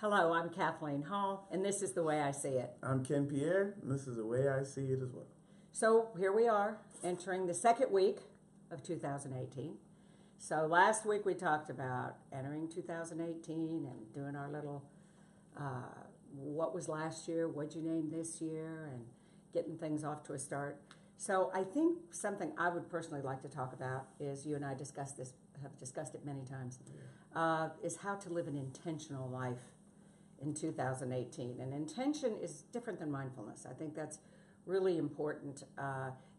Hello, I'm Kathleen Hall, and this is The Way I See It. I'm Ken Pierre, and this is the way I see it as well. So here we are, entering the second week of 2018. So last week we talked about entering 2018 and doing our little, what was last year, what'd you name this year, and getting things off to a start. So I think something I would personally like to talk about is, you and I have discussed it many times, is how to live an intentional life in 2018. And intention is different than mindfulness. I think that's really important.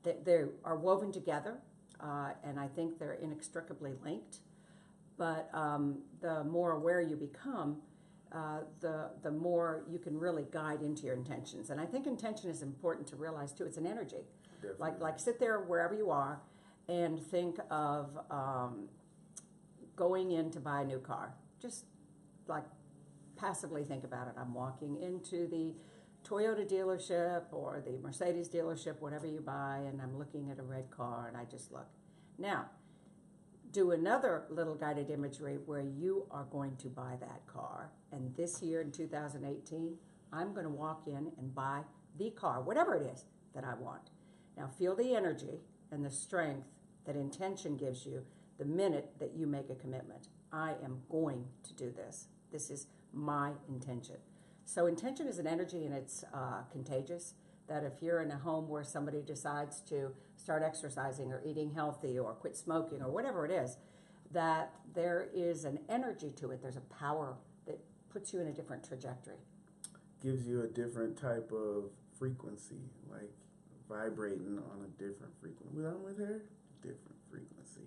They are woven together, and I think they're inextricably linked. But the more aware you become, the more you can really guide into your intentions. And I think intention is important to realize too. It's an energy. Like sit there wherever you are and think of going in to buy a new car. Just like passively think about it. I'm walking into the Toyota dealership or the Mercedes dealership, whatever you buy, and I'm looking at a red car and I just look. Now, do another little guided imagery where you are going to buy that car. And this year in 2018, I'm going to walk in and buy the car, whatever it is that I want. Now feel the energy and the strength that intention gives you the minute that you make a commitment. I am going to do this. This is my intention. So intention is an energy, and it's contagious. That if you're in a home where somebody decides to start exercising or eating healthy or quit smoking or whatever it is, that there is an energy to it. There's a power that puts you in a different trajectory. Gives you a different type of frequency, like vibrating on a different frequency. When I'm with her, different frequency.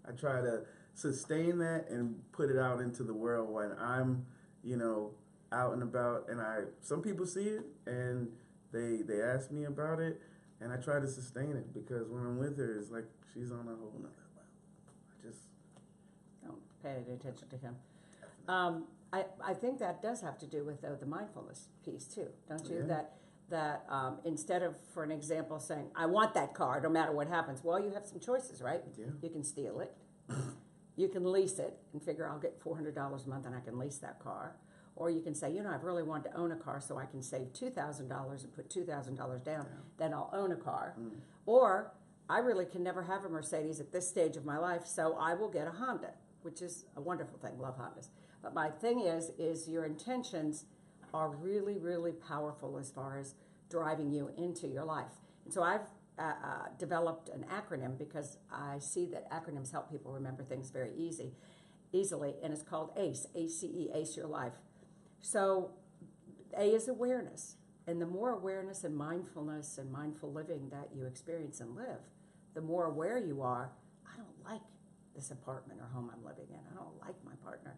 I try to sustain that and put it out into the world when I'm, out and about, and some people see it and they ask me about it, and I try to sustain it, because when I'm with her, it's like she's on a whole nother level. I just don't pay any attention to him. I think that does have to do with the mindfulness piece too, don't you? Yeah. That instead of, for an example, saying, I want that car no matter what happens, well, you have some choices, right? Yeah. You can steal it. You can lease it and figure I'll get $400 a month and I can lease that car. Or you can say, I've really wanted to own a car, so I can save $2,000 and put $2,000 down, then I'll own a car. Or I really can never have a Mercedes at this stage of my life, so I will get a Honda, which is a wonderful thing. Love Hondas. But my thing is your intentions are really, really powerful as far as driving you into your life. And so I've developed an acronym because I see that acronyms help people remember things very easily, and it's called ACE, A-C-E, ACE Your Life. So A is awareness, and the more awareness and mindfulness and mindful living that you experience and live, the more aware you are. I don't like this apartment or home I'm living in. I don't like my partner.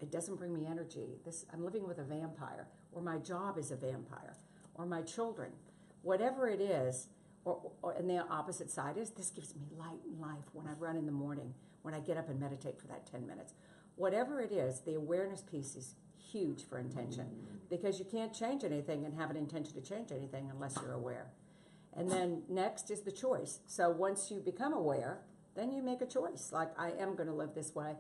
It doesn't bring me energy. I'm living with a vampire, or my job is a vampire, or my children. Whatever it is, and the opposite side is, this gives me light and life when I run in the morning, when I get up and meditate for that 10 minutes. Whatever it is, the awareness piece is huge for intention, because you can't change anything and have an intention to change anything unless you're aware. And then next is the choice. So once you become aware, then you make a choice. Like, I am going to live this way.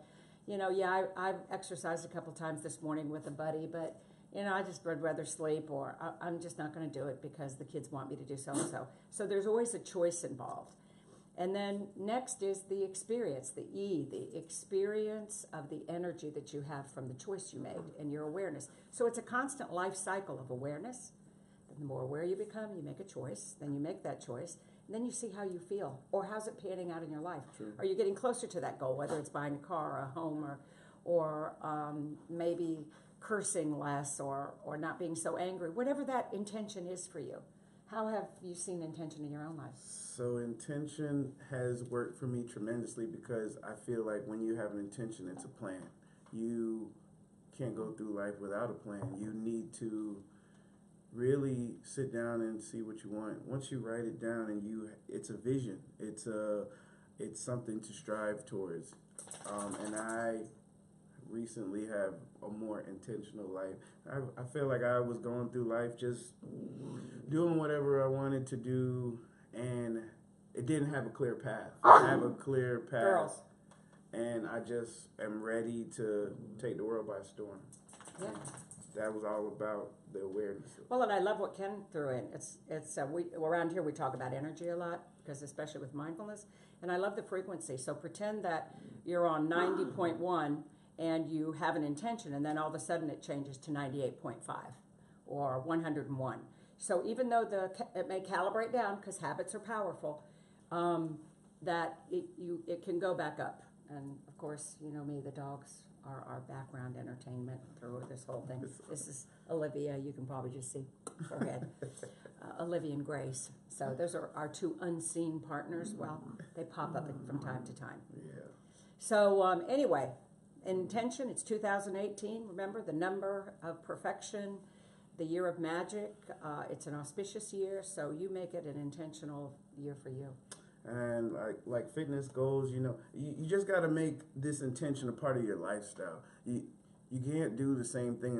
I've exercised a couple times this morning with a buddy, but I just would rather sleep, or I'm just not going to do it because the kids want me to do so-and-so. So there's always a choice involved. And then next is the experience, the E, the experience of the energy that you have from the choice you made and your awareness. So it's a constant life cycle of awareness. The more aware you become, you make a choice, then you make that choice, and then you see how you feel, or how's it panning out in your life. True. Are you getting closer to that goal, whether it's buying a car or a home, or maybe cursing less, or not being so angry, whatever that intention is for you. How have you seen intention in your own life? So intention has worked for me tremendously, because I feel like when you have an intention, it's a plan. You can't go through life without a plan. You need to really sit down and see what you want. Once you write it down, and it's a vision. It's something to strive towards. And I recently have a more intentional life. I feel like I was going through life just doing whatever I wanted to do, and it didn't have a clear path. I have a clear path. Girls. And I just am ready to take the world by storm. Yeah. that was all about the awareness. Well, and I love what Ken threw in. We around here we talk about energy a lot because especially with mindfulness, and I love the frequency. So pretend that you're on 90.1 and you have an intention, and then all of a sudden it changes to 98.5 or 101. So even though it may calibrate down because habits are powerful, that it can go back up. And of course, you know me, the dogs are our background entertainment through this whole thing. This is Olivia. You can probably just see her head. Olivia and Grace. So those are our two unseen partners. Well, they pop up from time to time. Yeah. So anyway, intention, it's 2018. Remember, the number of perfection, the year of magic. It's an auspicious year, so you make it an intentional year for you. And like fitness goals, you know, you just got to make this intention a part of your lifestyle. You can't do the same thing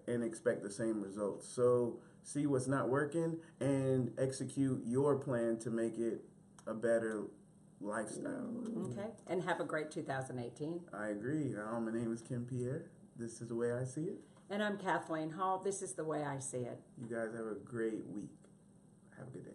and expect the same results. So see what's not working and execute your plan to make it a better lifestyle. Okay, and have a great 2018. I agree. My name is Kim Pierre. This is the way I see it. And I'm Kathleen Hall. This is the way I see it. You guys have a great week. Have a good day.